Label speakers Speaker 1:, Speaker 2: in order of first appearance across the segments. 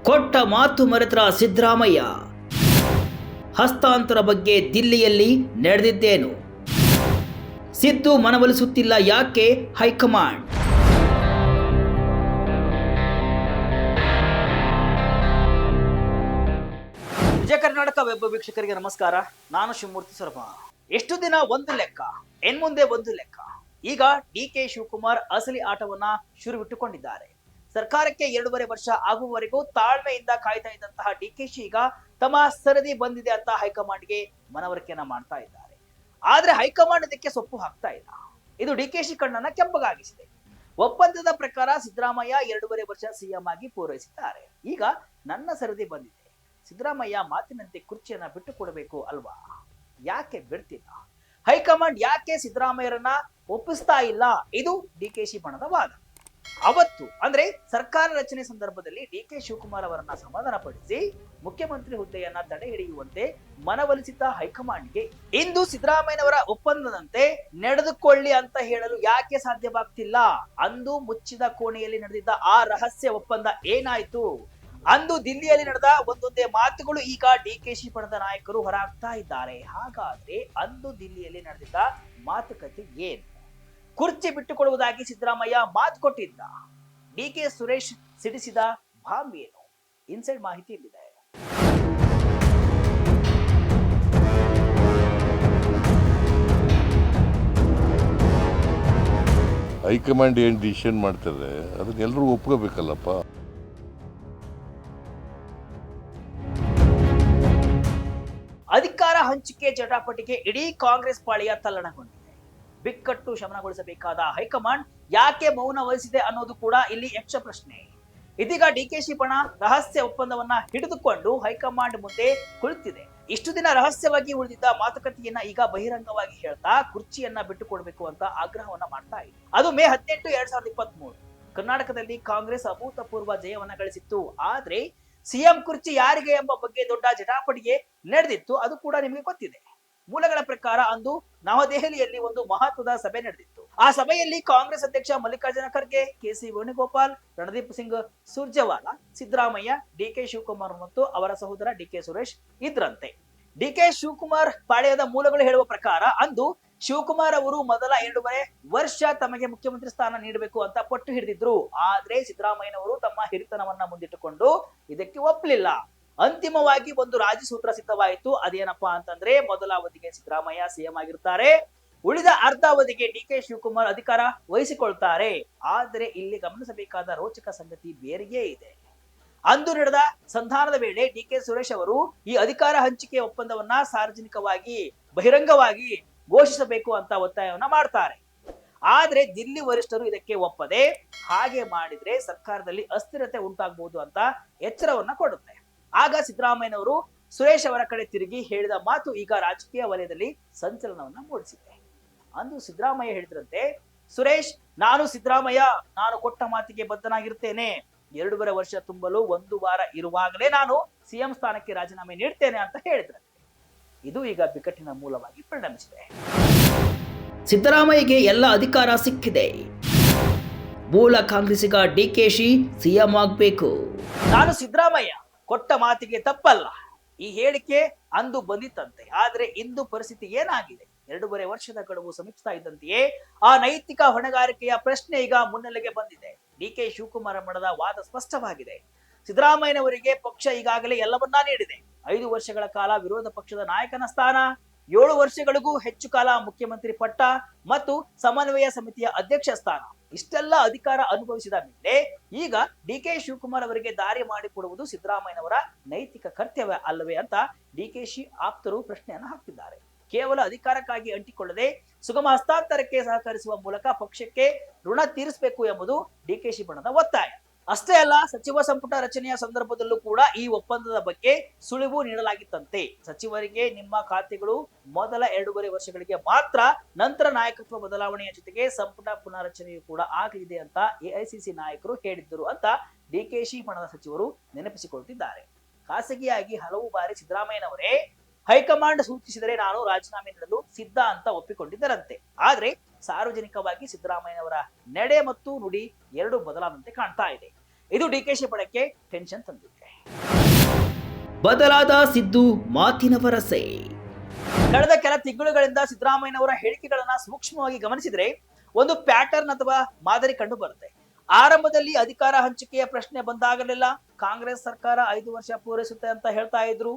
Speaker 1: ಕೊಟ್ಟ ಮಾತು ಮರೆತರ ಸಿದ್ದರಾಮಯ್ಯ. ಹಸ್ತಾಂತರ ಬಗ್ಗೆ ದಿಲ್ಲಿಯಲ್ಲಿ ನಡೆದಿದ್ದೇನು? ಸಿದ್ದು ಮನವೊಲಿಸುತ್ತಿಲ್ಲ ಯಾಕೆ ಹೈಕಮಾಂಡ್? ವಿಜಯ ಕರ್ನಾಟಕ ವೆಬ್ ವೀಕ್ಷಕರಿಗೆ ನಮಸ್ಕಾರ. ನಾನು ಶಿವಮೂರ್ತಿ ಶರ್ಮಾ. ಎಷ್ಟು ದಿನ ಒಂದು ಲೆಕ್ಕ, ಮುಂದೆ ಒಂದು ಲೆಕ್ಕ. ಈಗ ಡಿಕೆ ಶಿವಕುಮಾರ್ ಅಸಲಿ ಆಟವನ್ನ ಶುರುವಿಟ್ಟುಕೊಂಡಿದ್ದಾರೆ. ಸರ್ಕಾರಕ್ಕೆ 2.5 ವರ್ಷ ಆಗುವವರೆಗೂ ತಾಳ್ಮೆಯಿಂದ ಕಾಯ್ತಾ ಇದ್ದಂತಹ ಡಿಕೆಶಿ ಈಗ ತಮ್ಮ ಸರದಿ ಬಂದಿದೆ ಅಂತ ಹೈಕಮಾಂಡ್ಗೆ ಮನವರಿಕೆಯನ್ನ ಮಾಡ್ತಾ ಇದ್ದಾರೆ. ಆದ್ರೆ ಹೈಕಮಾಂಡ್ ಇದಕ್ಕೆ ಸೊಪ್ಪು ಹಾಕ್ತಾ ಇಲ್ಲ. ಇದು ಡಿಕೆಶಿ ಕಣ್ಣನ್ನ ಕೆಂಪಗಾಗಿಸಿದೆ. ಒಪ್ಪಂದದ ಪ್ರಕಾರ ಸಿದ್ದರಾಮಯ್ಯ 2.5 ವರ್ಷ ಸಿಎಂ ಆಗಿ ಪೂರೈಸಿದ್ದಾರೆ. ಈಗ ನನ್ನ ಸರದಿ ಬಂದಿದೆ, ಸಿದ್ದರಾಮಯ್ಯ ಮಾತಿನಂತೆ ಕುರ್ಚಿಯನ್ನ ಬಿಟ್ಟು ಕೊಡಬೇಕು ಅಲ್ವಾ? ಯಾಕೆ ಬಿಡ್ತಿಲ್ಲ? ಹೈಕಮಾಂಡ್ ಯಾಕೆ ಸಿದ್ದರಾಮಯ್ಯರನ್ನ ಒಪ್ಪಿಸ್ತಾ ಇಲ್ಲ? ಇದು ಡಿಕೆಶಿ ಬಣದ ವಾದ. ಅವತ್ತು ಅಂದ್ರೆ ಸರ್ಕಾರ ರಚನೆ ಸಂದರ್ಭದಲ್ಲಿ ಡಿಕೆ ಶಿವಕುಮಾರ್ ಅವರನ್ನ ಸಮಾಧಾನ ಪಡಿಸಿ ಮುಖ್ಯಮಂತ್ರಿ ಹುದ್ದೆಯನ್ನ ತಡೆ ಹಿಡಿಯುವಂತೆ ಮನವೊಲಿಸಿದ್ದ ಹೈಕಮಾಂಡ್ಗೆ ಇಂದು ಸಿದ್ದರಾಮಯ್ಯನವರ ಒಪ್ಪಂದದಂತೆ ನಡೆದುಕೊಳ್ಳಿ ಅಂತ ಹೇಳಲು ಯಾಕೆ ಸಾಧ್ಯವಾಗ್ತಿಲ್ಲ? ಅಂದು ಮುಚ್ಚಿದ ಕೋಣೆಯಲ್ಲಿ ನಡೆದಿದ್ದ ಆ ರಹಸ್ಯ ಒಪ್ಪಂದ ಏನಾಯ್ತು? ಅಂದು ದಿಲ್ಲಿಯಲ್ಲಿ ನಡೆದ ಒಂದೊಂದೇ ಮಾತುಗಳು ಈಗ ಡಿಕೆಶಿ ಪಣದ ನಾಯಕರು ಹೊರಹಾಕ್ತಾ ಇದ್ದಾರೆ. ಹಾಗಾದ್ರೆ ಅಂದು ದಿಲ್ಲಿಯಲ್ಲಿ ನಡೆದಿದ್ದ ಮಾತುಕತೆ ಏನು? ಕುರ್ಚಿ ಬಿಟ್ಟುಕೊಡುವುದಾಗಿ ಸಿದ್ದರಾಮಯ್ಯ ಮಾತು ಕೊಟ್ಟಿದ್ದ. ಡಿಕೆ ಸುರೇಶ್ ಸಿಡಿಸಿದ ಬಾಂಬ್ ಏನು? ಇನ್ಸೈಡ್ ಮಾಹಿತಿ ಇಲ್ಲಿದೆ.
Speaker 2: ಹೈಕಮಾಂಡ್ ಏನ್ ಡಿಸಿಷನ್ ಮಾಡ್ತಾರೆ ಅದನ್ನ ಎಲ್ಲರೂ ಒಪ್ಕೋಬೇಕಲ್ಲಪ್ಪ.
Speaker 1: ಅಧಿಕಾರ ಹಂಚಿಕೆ ಜಟಾಪಟಿಗೆ ಇಡೀ ಕಾಂಗ್ರೆಸ್ ಪಾಳೆಯ ತಲ್ಲಣಗೊಂಡಿದೆ. ಬಿಕ್ಕಟ್ಟು ಶಮನಗೊಳಿಸಬೇಕಾದ ಹೈಕಮಾಂಡ್ ಯಾಕೆ ಮೌನ ವಹಿಸಿದೆ ಅನ್ನೋದು ಕೂಡ ಇಲ್ಲಿ ಯಕ್ಷ ಪ್ರಶ್ನೆ. ಇದೀಗ ಡಿಕೆಶಿ ಬಣ ರಹಸ್ಯ ಒಪ್ಪಂದವನ್ನ ಹಿಡಿದುಕೊಂಡು ಹೈಕಮಾಂಡ್ ಮುಂದೆ ಕುಳಿತಿದೆ. ಇಷ್ಟು ದಿನ ರಹಸ್ಯವಾಗಿ ಉಳಿದಿದ್ದ ಮಾತುಕತೆಯನ್ನ ಈಗ ಬಹಿರಂಗವಾಗಿ ಹೇಳ್ತಾ ಕುರ್ಚಿಯನ್ನ ಬಿಟ್ಟುಕೊಡ್ಬೇಕು ಅಂತ ಆಗ್ರಹವನ್ನ ಮಾಡ್ತಾ ಇದೆ. ಅದು ಮೇ 18, 2023 ಕರ್ನಾಟಕದಲ್ಲಿ ಕಾಂಗ್ರೆಸ್ ಅಭೂತಪೂರ್ವ ಜಯವನ್ನ ಗಳಿಸಿತ್ತು. ಆದ್ರೆ ಸಿಎಂ ಕುರ್ಚಿ ಯಾರಿಗೆ ಎಂಬ ಬಗ್ಗೆ ದೊಡ್ಡ ಜಟಾಪಟಿಗೆ ನಡೆದಿತ್ತು. ಅದು ಕೂಡ ನಿಮಗೆ ಗೊತ್ತಿದೆ. ಮೂಲಗಳ ಪ್ರಕಾರ ಅಂದು ನವದೆಹಲಿಯಲ್ಲಿ ಒಂದು ಮಹತ್ವದ ಸಭೆ ನಡೆದಿತ್ತು. ಆ ಸಭೆಯಲ್ಲಿ ಕಾಂಗ್ರೆಸ್ ಅಧ್ಯಕ್ಷ ಮಲ್ಲಿಕಾರ್ಜುನ ಖರ್ಗೆ, ಕೆಸಿ ವೇಣುಗೋಪಾಲ್, ರಣದೀಪ್ ಸಿಂಗ್ ಸುರ್ಜೇವಾಲಾ, ಸಿದ್ದರಾಮಯ್ಯ, ಡಿಕೆ ಶಿವಕುಮಾರ್ ಮತ್ತು ಅವರ ಸಹೋದರ ಡಿಕೆ ಸುರೇಶ್ ಇದ್ರಂತೆ. ಡಿಕೆ ಶಿವಕುಮಾರ್ ಪಾಳ್ಯದ ಮೂಲಗಳು ಹೇಳುವ ಪ್ರಕಾರ ಅಂದು ಶಿವಕುಮಾರ್ ಅವರು ಮೊದಲ 2.5 ವರ್ಷ ತಮಗೆ ಮುಖ್ಯಮಂತ್ರಿ ಸ್ಥಾನ ನೀಡಬೇಕು ಅಂತ ಪಟ್ಟು ಹಿಡಿದಿದ್ರು. ಆದ್ರೆ ಸಿದ್ದರಾಮಯ್ಯನವರು ತಮ್ಮ ಹಿರಿತನವನ್ನ ಮುಂದಿಟ್ಟುಕೊಂಡು ಇದಕ್ಕೆ ಒಪ್ಪಲಿಲ್ಲ. ಅಂತಿಮವಾಗಿ ಒಂದು ರಾಜಿ ಸೂತ್ರ ಸಿದ್ಧವಾಯಿತು. ಅದೇನಪ್ಪಾ ಅಂತಂದ್ರೆ ಮೊದಲ ಅವಧಿಗೆ ಸಿದ್ದರಾಮಯ್ಯ ಸಿಎಂ ಆಗಿರ್ತಾರೆ, ಉಳಿದ ಅರ್ಧ ಅವಧಿಗೆ ಡಿಕೆ ಶಿವಕುಮಾರ್ ಅಧಿಕಾರ ವಹಿಸಿಕೊಳ್ತಾರೆ. ಆದರೆ ಇಲ್ಲಿ ಗಮನಿಸಬೇಕಾದ ರೋಚಕ ಸಂಗತಿ ಬೇರೆಯೇ ಇದೆ. ಅಂದು ನಡೆದ ಸಂಧಾನದ ವೇಳೆ ಡಿಕೆ ಸುರೇಶ್ ಅವರು ಈ ಅಧಿಕಾರ ಹಂಚಿಕೆ ಒಪ್ಪಂದವನ್ನ ಸಾರ್ವಜನಿಕವಾಗಿ ಬಹಿರಂಗವಾಗಿ ಘೋಷಿಸಬೇಕು ಅಂತ ಒತ್ತಾಯವನ್ನ ಮಾಡ್ತಾರೆ. ಆದ್ರೆ ದಿಲ್ಲಿ ವರಿಷ್ಠರು ಇದಕ್ಕೆ ಒಪ್ಪದೆ ಹಾಗೆ ಮಾಡಿದ್ರೆ ಸರ್ಕಾರದಲ್ಲಿ ಅಸ್ಥಿರತೆ ಉಂಟಾಗಬಹುದು ಅಂತ ಎಚ್ಚರವನ್ನ ಕೊಡುತ್ತೆ. ಆಗ ಸಿದ್ದರಾಮಯ್ಯನವರು ಸುರೇಶ್ ಅವರ ಕಡೆ ತಿರುಗಿ ಹೇಳಿದ ಮಾತು ಈಗ ರಾಜಕೀಯ ವಲಯದಲ್ಲಿ ಸಂಚಲನವನ್ನ ಮೂಡಿಸಿದೆ. ಅಂದು ಸಿದ್ದರಾಮಯ್ಯ ಹೇಳಿದ್ರಂತೆ, ಸುರೇಶ್, ನಾನು ಸಿದ್ದರಾಮಯ್ಯ, ನಾನು ಕೊಟ್ಟ ಮಾತಿಗೆ ಬದ್ಧನಾಗಿರ್ತೇನೆ. 2.5 ವರ್ಷ ತುಂಬಲು 1 ವಾರ ಇರುವಾಗಲೇ ನಾನು ಸಿಎಂ ಸ್ಥಾನಕ್ಕೆ ರಾಜೀನಾಮೆ ನೀಡ್ತೇನೆ ಅಂತ ಹೇಳಿದ್ರಂತೆ. ಇದು ಈಗ ಬಿಕ್ಕಟ್ಟಿನ ಮೂಲವಾಗಿ ಪರಿಣಮಿಸಿದೆ. ಸಿದ್ದರಾಮಯ್ಯಗೆ ಎಲ್ಲ ಅಧಿಕಾರ ಸಿಕ್ಕಿದೆ. ಮೂಲ ಕಾಂಗ್ರೆಸ್ಸಿಗ ಡಿಕೆಶಿ ಸಿಎಂ ಆಗ್ಬೇಕು. ನಾನು ಸಿದ್ದರಾಮಯ್ಯ, ಕೊಟ್ಟ ಮಾತಿಗೆ ತಪ್ಪಲ್ಲ. ಈ ಹೇಳಿಕೆ ಅಂದು ಬಂದಿತ್ತಂತೆ. ಆದ್ರೆ ಇಂದು ಪರಿಸ್ಥಿತಿ ಏನಾಗಿದೆ? 2.5 ವರ್ಷದ ಗಡುವು ಸಮೀಪಿಸ್ತಾ ಇದ್ದಂತೆಯೇ ಆ ನೈತಿಕ ಹೊಣೆಗಾರಿಕೆಯ ಪ್ರಶ್ನೆ ಈಗ ಮುನ್ನೆಲೆಗೆ ಬಂದಿದೆ. ಡಿಕೆ ಶಿವಕುಮಾರ್ ಮಠದ ವಾದ ಸ್ಪಷ್ಟವಾಗಿದೆ. ಸಿದ್ದರಾಮಯ್ಯನವರಿಗೆ ಪಕ್ಷ ಈಗಾಗಲೇ ಎಲ್ಲವನ್ನ ನೀಡಿದೆ. 5 ವರ್ಷಗಳ ಕಾಲ ವಿರೋಧ ಪಕ್ಷದ ನಾಯಕನ ಸ್ಥಾನ, 7 ವರ್ಷಗಳಿಗೂ ಹೆಚ್ಚು ಕಾಲ ಮುಖ್ಯಮಂತ್ರಿ ಪಟ್ಟ ಮತ್ತು ಸಮನ್ವಯ ಸಮಿತಿಯ ಅಧ್ಯಕ್ಷ ಸ್ಥಾನ, ಇಷ್ಟೆಲ್ಲ ಅಧಿಕಾರ ಅನುಭವಿಸಿದ ಮೇಲೆ ಈಗ ಡಿಕೆ ಶಿವಕುಮಾರ್ ಅವರಿಗೆ ದಾರಿ ಮಾಡಿಕೊಡುವುದು ಸಿದ್ದರಾಮಯ್ಯನವರ ನೈತಿಕ ಕರ್ತವ್ಯ ಅಲ್ಲವೇ ಅಂತ ಡಿಕೆಶಿ ಆಪ್ತರು ಪ್ರಶ್ನೆಯನ್ನು ಹಾಕ್ತಿದ್ದಾರೆ. ಕೇವಲ ಅಧಿಕಾರಕ್ಕಾಗಿ ಅಂಟಿಕೊಳ್ಳದೆ ಸುಗಮ ಹಸ್ತಾಂತರಕ್ಕೆ ಸಹಕರಿಸುವ ಮೂಲಕ ಪಕ್ಷಕ್ಕೆ ಋಣ ತೀರಿಸಬೇಕು ಎಂಬುದು ಡಿಕೆಶಿ ಬಣದ ಒತ್ತಾಯ. ಅಷ್ಟೇ ಅಲ್ಲ, ಸಚಿವ ಸಂಪುಟ ರಚನೆಯ ಸಂದರ್ಭದಲ್ಲೂ ಕೂಡ ಈ ಒಪ್ಪಂದದ ಬಗ್ಗೆ ಸುಳಿವು ನೀಡಲಾಗಿತ್ತಂತೆ. ಸಚಿವರಿಗೆ ನಿಮ್ಮ ಖಾತೆಗಳು ಮೊದಲ 2.5 ವರ್ಷಗಳಿಗೆ ಮಾತ್ರ, ನಂತರ ನಾಯಕತ್ವ ಬದಲಾವಣೆಯ ಜೊತೆಗೆ ಸಂಪುಟ ಪುನರ್ರಚನೆಯೂ ಕೂಡ ಆಗಲಿದೆ ಅಂತ ಎಐಸಿಸಿ ನಾಯಕರು ಹೇಳಿದ್ದರು ಅಂತ ಡಿಕೆಶಿ ಬಣದ ಸಚಿವರು ನೆನಪಿಸಿಕೊಳ್ತಿದ್ದಾರೆ. ಖಾಸಗಿಯಾಗಿ ಹಲವು ಬಾರಿ ಸಿದ್ದರಾಮಯ್ಯನವರೇ ಹೈಕಮಾಂಡ್ ಸೂಚಿಸಿದರೆ ನಾನು ರಾಜೀನಾಮೆ ನೀಡಲು ಸಿದ್ಧ ಅಂತ ಒಪ್ಪಿಕೊಂಡಿದ್ದರಂತೆ. ಆದ್ರೆ ಸಾರ್ವಜನಿಕವಾಗಿ ಸಿದ್ದರಾಮಯ್ಯನವರ ನಡೆ ಮತ್ತು ನುಡಿ ಎರಡು ಬದಲಾದಂತೆ ಕಾಣ್ತಾ ಇದೆ. ಇದು ಡಿಕೆಶಿ ಬಣಕ್ಕೆ ಟೆನ್ಷನ್ ತಂದಿದೆ.
Speaker 3: ಬದಲಾದ ಸಿದ್ದು ಮಾತಿನ ವರಸೆ.
Speaker 1: ಕಳೆದ ಕೆಲ ತಿಂಗಳುಗಳಿಂದ ಸಿದ್ದರಾಮಯ್ಯನವರ ಹೇಳಿಕೆಗಳನ್ನ ಸೂಕ್ಷ್ಮವಾಗಿ ಗಮನಿಸಿದ್ರೆ ಒಂದು ಪ್ಯಾಟರ್ನ್ ಅಥವಾ ಮಾದರಿ ಕಂಡು ಬರುತ್ತೆ. ಆರಂಭದಲ್ಲಿ ಅಧಿಕಾರ ಹಂಚಿಕೆಯ ಪ್ರಶ್ನೆ ಬಂದಾಗಲೆಲ್ಲ ಕಾಂಗ್ರೆಸ್ ಸರ್ಕಾರ 5 ವರ್ಷ ಪೂರೈಸುತ್ತೆ ಅಂತ ಹೇಳ್ತಾ ಇದ್ರು.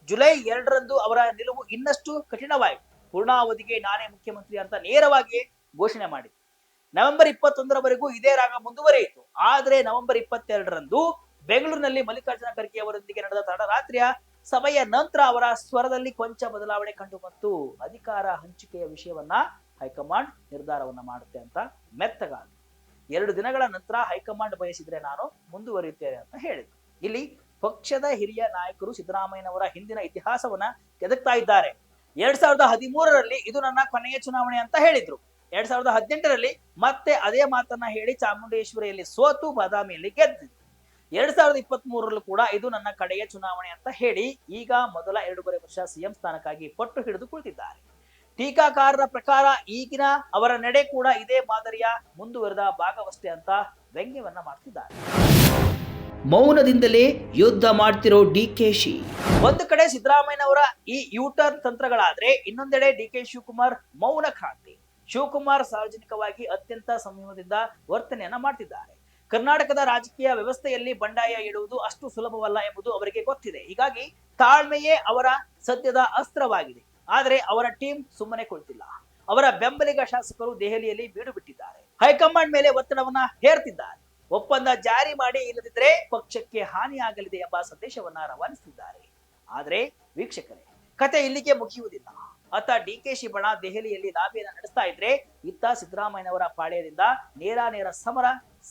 Speaker 1: ಜುಲೈ 2ರಂದು ಅವರ ನಿಲುವು ಇನ್ನಷ್ಟು ಕಠಿಣವಾಯಿತು. ಪೂರ್ಣಾವಧಿಗೆ ನಾನೇ ಮುಖ್ಯಮಂತ್ರಿ ಅಂತ ನೇರವಾಗಿ ಘೋಷಣೆ ಮಾಡಿದ್ರು. ನವೆಂಬರ್ 21ರವರೆಗೂ ಇದೇ ರಾಗ ಮುಂದುವರಿಯಿತು. ಆದ್ರೆ ನವೆಂಬರ್ 22ರಂದು ಬೆಂಗಳೂರಿನಲ್ಲಿ ಮಲ್ಲಿಕಾರ್ಜುನ ಖರ್ಗೆ ಅವರೊಂದಿಗೆ ನಡೆದ ತಡರಾತ್ರಿಯ ಸಭೆಯ ನಂತರ ಅವರ ಸ್ವರದಲ್ಲಿ ಕೊಂಚ ಬದಲಾವಣೆ ಕಂಡು ಬಂತು. ಅಧಿಕಾರ ಹಂಚಿಕೆಯ ವಿಷಯವನ್ನ ಹೈಕಮಾಂಡ್ ನಿರ್ಧಾರವನ್ನ ಮಾಡುತ್ತೆ ಅಂತ ಮೆತ್ತಗಾದ 2 ದಿನಗಳ ನಂತರ ಹೈಕಮಾಂಡ್ ಬಯಸಿದ್ರೆ ನಾನು ಮುಂದುವರಿಯುತ್ತೇನೆ ಅಂತ ಹೇಳಿದ್ರು. ಇಲ್ಲಿ ಪಕ್ಷದ ಹಿರಿಯ ನಾಯಕರು ಸಿದ್ದರಾಮಯ್ಯನವರ ಹಿಂದಿನ ಇತಿಹಾಸವನ್ನ ಕೆದಕ್ತಾ ಇದ್ದಾರೆ. 2013ರಲ್ಲಿ ಇದು ನನ್ನ ಕೊನೆಯ ಚುನಾವಣೆ ಅಂತ ಹೇಳಿದ್ರು. 2018ರಲ್ಲಿ ಮತ್ತೆ ಅದೇ ಮಾತನ್ನ ಹೇಳಿ ಚಾಮುಂಡೇಶ್ವರಿಯಲ್ಲಿ ಸೋತು ಬಾದಾಮಿಯಲ್ಲಿ ಗೆದ್ದಿದ್ರು. 2023ರಲ್ಲೂ ಕೂಡ ಇದು ನನ್ನ ಕಡೆಯ ಚುನಾವಣೆ ಅಂತ ಹೇಳಿ ಈಗ ಮೊದಲ 2.5 ವರ್ಷ ಸಿಎಂ ಸ್ಥಾನಕ್ಕಾಗಿ ಪಟ್ಟು ಹಿಡಿದು ಕುಳಿತಿದ್ದಾರೆ. ಟೀಕಾಕಾರರ ಪ್ರಕಾರ ಈಗಿನ ಅವರ ನಡೆ ಕೂಡ ಇದೇ ಮಾದರಿಯ ಮುಂದುವರೆದ ಭಾಗವಷ್ಟೇ ಅಂತ ವ್ಯಂಗ್ಯವನ್ನ ಮಾಡ್ತಿದ್ದಾರೆ.
Speaker 3: ಮೌನದಿಂದಲೇ ಯುದ್ಧ ಮಾಡ್ತಿರೋ ಡಿಕೆಶಿ.
Speaker 1: ಒಂದು ಕಡೆ ಸಿದ್ದರಾಮಯ್ಯನವರ ಈ ಯೂಟರ್ನ್ ತಂತ್ರಗಳಾದ್ರೆ ಇನ್ನೊಂದೆಡೆ ಡಿಕೆ ಶಿವಕುಮಾರ್ ಮೌನ ಕ್ರಾಂತಿ. ಶಿವಕುಮಾರ್ ಸಾರ್ವಜನಿಕವಾಗಿ ಅತ್ಯಂತ ಸಂಯಮದಿಂದ ವರ್ತನೆಯನ್ನ ಮಾಡ್ತಿದ್ದಾರೆ. ಕರ್ನಾಟಕದ ರಾಜಕೀಯ ವ್ಯವಸ್ಥೆಯಲ್ಲಿ ಬಂಡಾಯ ಇಡುವುದು ಅಷ್ಟು ಸುಲಭವಲ್ಲ ಎಂಬುದು ಅವರಿಗೆ ಗೊತ್ತಿದೆ. ಹೀಗಾಗಿ ತಾಳ್ಮೆಯೇ ಅವರ ಸದ್ಯದ ಅಸ್ತ್ರವಾಗಿದೆ. ಆದರೆ ಅವರ ಟೀಮ್ ಸುಮ್ಮನೆ ಕುಳಿತಿಲ್ಲ. ಅವರ ಬೆಂಬಲಿಗ ಶಾಸಕರು ದೆಹಲಿಯಲ್ಲಿ ಬೀಡು ಬಿಟ್ಟಿದ್ದಾರೆ. ಹೈಕಮಾಂಡ್ ಮೇಲೆ ಒತ್ತಡವನ್ನ ಹೇರ್ತಿದ್ದಾರೆ. ಒಪ್ಪಂದ ಜಾರಿ ಮಾಡಿ ಇಲ್ಲದಿದ್ರೆ ಪಕ್ಷಕ್ಕೆ ಹಾನಿಯಾಗಲಿದೆ ಎಂಬ ಸಂದೇಶವನ್ನ ರವಾನಿಸುತ್ತಿದ್ದಾರೆ. ಆದ್ರೆ ವೀಕ್ಷಕರೇ, ಕತೆ ಇಲ್ಲಿಗೆ ಮುಗಿಯುವುದಿಲ್ಲ. ಅತ್ತ ಡಿಕೆಶಿ ಬಣ ದೆಹಲಿಯಲ್ಲಿ ಲಾಬಿಯನ್ನ ನಡೆಸ್ತಾ ಇದ್ರೆ ಇತ್ತ ಸಿದ್ದರಾಮಯ್ಯನವರ ಪಾಳ್ಯದಿಂದ ನೇರ ಸಮರ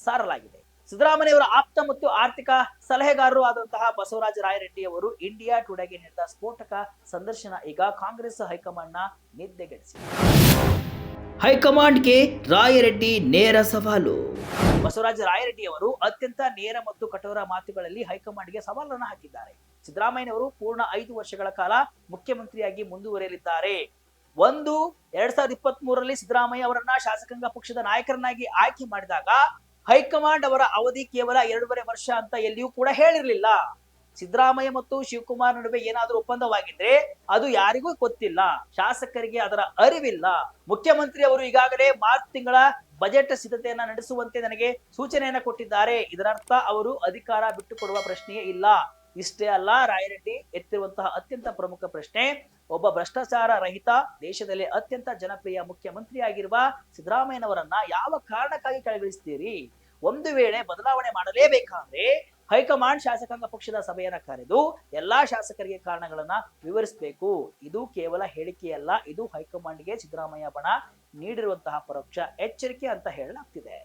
Speaker 1: ಸಾರಲಾಗಿದೆ. ಸಿದ್ದರಾಮಯ್ಯವರ ಆಪ್ತ ಮತ್ತು ಆರ್ಥಿಕ ಸಲಹೆಗಾರರು ಆದಂತಹ ಬಸವರಾಜ ರಾಯರೆಡ್ಡಿ ಅವರು ಇಂಡಿಯಾ ಟುಡೆಗೆ ನೀಡಿದ ಸ್ಫೋಟಕ ಸಂದರ್ಶನ ಈಗ ಕಾಂಗ್ರೆಸ್ ಹೈಕಮಾಂಡ್ ನ ನಿದ್ದೆಗೆಡಿಸಿದೆ.
Speaker 3: ಹೈಕಮಾಂಡ್ಗೆ ರಾಯರೆಡ್ಡಿ ನೇರ ಸವಾಲು.
Speaker 1: ಬಸವರಾಜ ರಾಯರೆಡ್ಡಿ ಅವರು ಅತ್ಯಂತ ನೇರ ಮತ್ತು ಕಠೋರ ಮಾತುಗಳಲ್ಲಿ ಹೈಕಮಾಂಡ್ಗೆ ಸವಾಲನ್ನು ಹಾಕಿದ್ದಾರೆ. ಸಿದ್ದರಾಮಯ್ಯನವರು ಪೂರ್ಣ 5 ವರ್ಷಗಳ ಕಾಲ ಮುಖ್ಯಮಂತ್ರಿಯಾಗಿ ಮುಂದುವರಿಯಲಿದ್ದಾರೆ. 2023ರಲ್ಲಿ ಸಿದ್ದರಾಮಯ್ಯ ಅವರನ್ನ ಶಾಸಕಾಂಗ ಪಕ್ಷದ ನಾಯಕರನ್ನಾಗಿ ಆಯ್ಕೆ ಮಾಡಿದಾಗ ಹೈಕಮಾಂಡ್ ಅವರ ಅವಧಿ ಕೇವಲ 2.5 ವರ್ಷ ಅಂತ ಎಲ್ಲಿಯೂ ಕೂಡ ಹೇಳಿರಲಿಲ್ಲ. ಸಿದ್ದರಾಮಯ್ಯ ಮತ್ತು ಶಿವಕುಮಾರ್ ನಡುವೆ ಏನಾದರೂ ಒಪ್ಪಂದವಾಗಿದ್ರೆ ಅದು ಯಾರಿಗೂ ಗೊತ್ತಿಲ್ಲ. ಶಾಸಕರಿಗೆ ಅದರ ಅರಿವಿಲ್ಲ. ಮುಖ್ಯಮಂತ್ರಿ ಅವರು ಈಗಾಗಲೇ ಮಾರ್ಚ್ ತಿಂಗಳ ಬಜೆಟ್ ಸಿದ್ಧತೆಯನ್ನ ನಡೆಸುವಂತೆ ನನಗೆ ಸೂಚನೆಯನ್ನ ಕೊಟ್ಟಿದ್ದಾರೆ. ಇದರರ್ಥ ಅವರು ಅಧಿಕಾರ ಬಿಟ್ಟುಕೊಡುವ ಪ್ರಶ್ನೆಯೇ ಇಲ್ಲ. ಇಷ್ಟೇ ಅಲ್ಲ, ರಾಯರೆಡ್ಡಿ ಎತ್ತಿರುವಂತಹ ಅತ್ಯಂತ ಪ್ರಮುಖ ಪ್ರಶ್ನೆ, ಒಬ್ಬ ಭ್ರಷ್ಟಾಚಾರ ರಹಿತ ದೇಶದಲ್ಲಿ ಅತ್ಯಂತ ಜನಪ್ರಿಯ ಮುಖ್ಯಮಂತ್ರಿಯಾಗಿರುವ ಸಿದ್ದರಾಮಯ್ಯನವರನ್ನ ಯಾವ ಕಾರಣಕ್ಕಾಗಿ ಕೆಳಗಿಳಿಸ್ತೀರಿ? ಒಂದು ವೇಳೆ ಬದಲಾವಣೆ ಮಾಡಲೇಬೇಕಾದ್ರೆ ಹೈಕಮಾಂಡ್ ಶಾಸಕಾಂಗ ಪಕ್ಷದ ಸಭೆಯನ್ನ ಕರೆದು ಎಲ್ಲಾ ಶಾಸಕರಿಗೆ ಕಾರಣಗಳನ್ನ ವಿವರಿಸಬೇಕು. ಇದು ಕೇವಲ ಹೇಳಿಕೆಯಲ್ಲ, ಇದು ಹೈಕಮಾಂಡ್ಗೆ ಸಿದ್ದರಾಮಯ್ಯ ಬಣ ನೀಡಿರುವಂತಹ ಪರೋಕ್ಷ ಎಚ್ಚರಿಕೆ ಅಂತ ಹೇಳಲಾಗ್ತಿದೆ.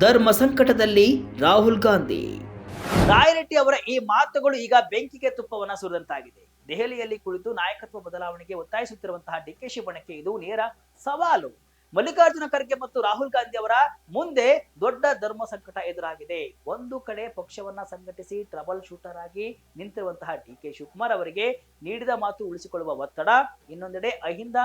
Speaker 3: ಧರ್ಮ ಸಂಕಟದಲ್ಲಿ ರಾಹುಲ್ ಗಾಂಧಿ.
Speaker 1: ರಾಯರೆಡ್ಡಿ ಅವರ ಈ ಮಾತುಗಳು ಈಗ ಬೆಂಕಿಗೆ ತುಪ್ಪವನ್ನ ಸುರಿದಂತಾಗಿದೆ. ದೆಹಲಿಯಲ್ಲಿ ಕುಳಿತು ನಾಯಕತ್ವ ಬದಲಾವಣೆಗೆ ಒತ್ತಾಯಿಸುತ್ತಿರುವಂತಹ ಡಿಕೆಶಿ ಬಣಕ್ಕೆ ಇದು ನೇರ ಸವಾಲು. ಮಲ್ಲಿಕಾರ್ಜುನ ಖರ್ಗೆ ಮತ್ತು ರಾಹುಲ್ ಗಾಂಧಿ ಅವರ ಮುಂದೆ ದೊಡ್ಡ ಧರ್ಮ ಸಂಕಟ ಎದುರಾಗಿದೆ. ಒಂದು ಕಡೆ ಪಕ್ಷವನ್ನ ಸಂಘಟಿಸಿ ಟ್ರಬಲ್ ಶೂಟರ್ ಆಗಿ ನಿಂತಿರುವಂತಹ ಡಿಕೆ ಶಿವಕುಮಾರ್ ಅವರಿಗೆ ನೀಡಿದ ಮಾತು ಉಳಿಸಿಕೊಳ್ಳುವ ಒತ್ತಡ, ಇನ್ನೊಂದೆಡೆ ಅಹಿಂದ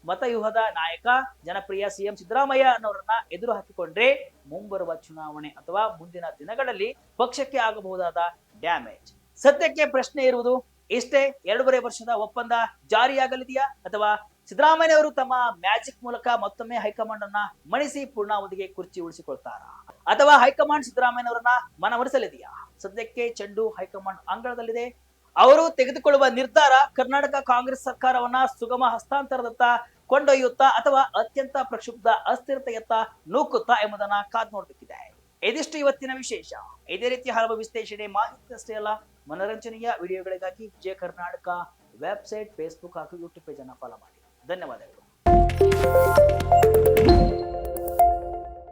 Speaker 1: ಮತವ್ಯೂಹದ ನಾಯಕ ಜನಪ್ರಿಯ ಸಿಎಂ ಸಿದ್ದರಾಮಯ್ಯ ಅನ್ನೋರನ್ನ ಎದುರು ಹಾಕಿಕೊಂಡ್ರೆ ಮುಂಬರುವ ಚುನಾವಣೆ ಅಥವಾ ಮುಂದಿನ ದಿನಗಳಲ್ಲಿ ಪಕ್ಷಕ್ಕೆ ಆಗಬಹುದಾದ ಡ್ಯಾಮೇಜ್. ಸದ್ಯಕ್ಕೆ ಪ್ರಶ್ನೆ ಇರುವುದು ಇಷ್ಟೇ, 2.5 ವರ್ಷದ ಒಪ್ಪಂದ ಜಾರಿಯಾಗಲಿದೆಯಾ ಅಥವಾ ಸಿದ್ದರಾಮಯ್ಯನವರು ತಮ್ಮ ಮ್ಯಾಜಿಕ್ ಮೂಲಕ ಮತ್ತೊಮ್ಮೆ ಹೈಕಮಾಂಡ್ ಅನ್ನ ಮಣಿಸಿ ಪೂರ್ಣಾವಧಿಗೆ ಕುರ್ಚಿ ಉಳಿಸಿಕೊಳ್ತಾರಾ ಅಥವಾ ಹೈಕಮಾಂಡ್ ಸಿದ್ದರಾಮಯ್ಯನವರನ್ನ ಮನವೊಲಿಸಲಿದೆಯಾ? ಸದ್ಯಕ್ಕೆ ಚೆಂಡು ಹೈಕಮಾಂಡ್ ಅಂಗಳದಲ್ಲಿದೆ. ಅವರು ತೆಗೆದುಕೊಳ್ಳುವ ನಿರ್ಧಾರ ಕರ್ನಾಟಕ ಕಾಂಗ್ರೆಸ್ ಸರ್ಕಾರವನ್ನ ಸುಗಮ ಹಸ್ತಾಂತರದತ್ತ ಕೊಂಡೊಯ್ಯುತ್ತಾ ಅಥವಾ ಅತ್ಯಂತ ಪ್ರಕ್ಷುಬ್ಧ ಅಸ್ಥಿರತೆಯತ್ತ ನೂಕುತ್ತಾ ಎಂಬುದನ್ನ ಕಾದ್ ನೋಡಬೇಕಿದೆ. ಇದಿಷ್ಟು ಇವತ್ತಿನ ವಿಶೇಷ. ಇದೇ ರೀತಿ ಹಲವು ವಿಶ್ಲೇಷಣೆ, ಮಾಹಿತಿ ಅಷ್ಟೇ ಅಲ್ಲ, ಮನೋರಂಜನೆಯ ವಿಡಿಯೋಗಳಿಗಾಗಿ ವಿಜಯ ಕರ್ನಾಟಕ ವೆಬ್ಸೈಟ್, ಫೇಸ್ಬುಕ್ ಹಾಗೂ ಯೂಟ್ಯೂಬ್ ಪೇಜ್ ಅನ್ನು ಫಾಲೋ ಮಾಡಿ. ಧನ್ಯವಾದಗಳು.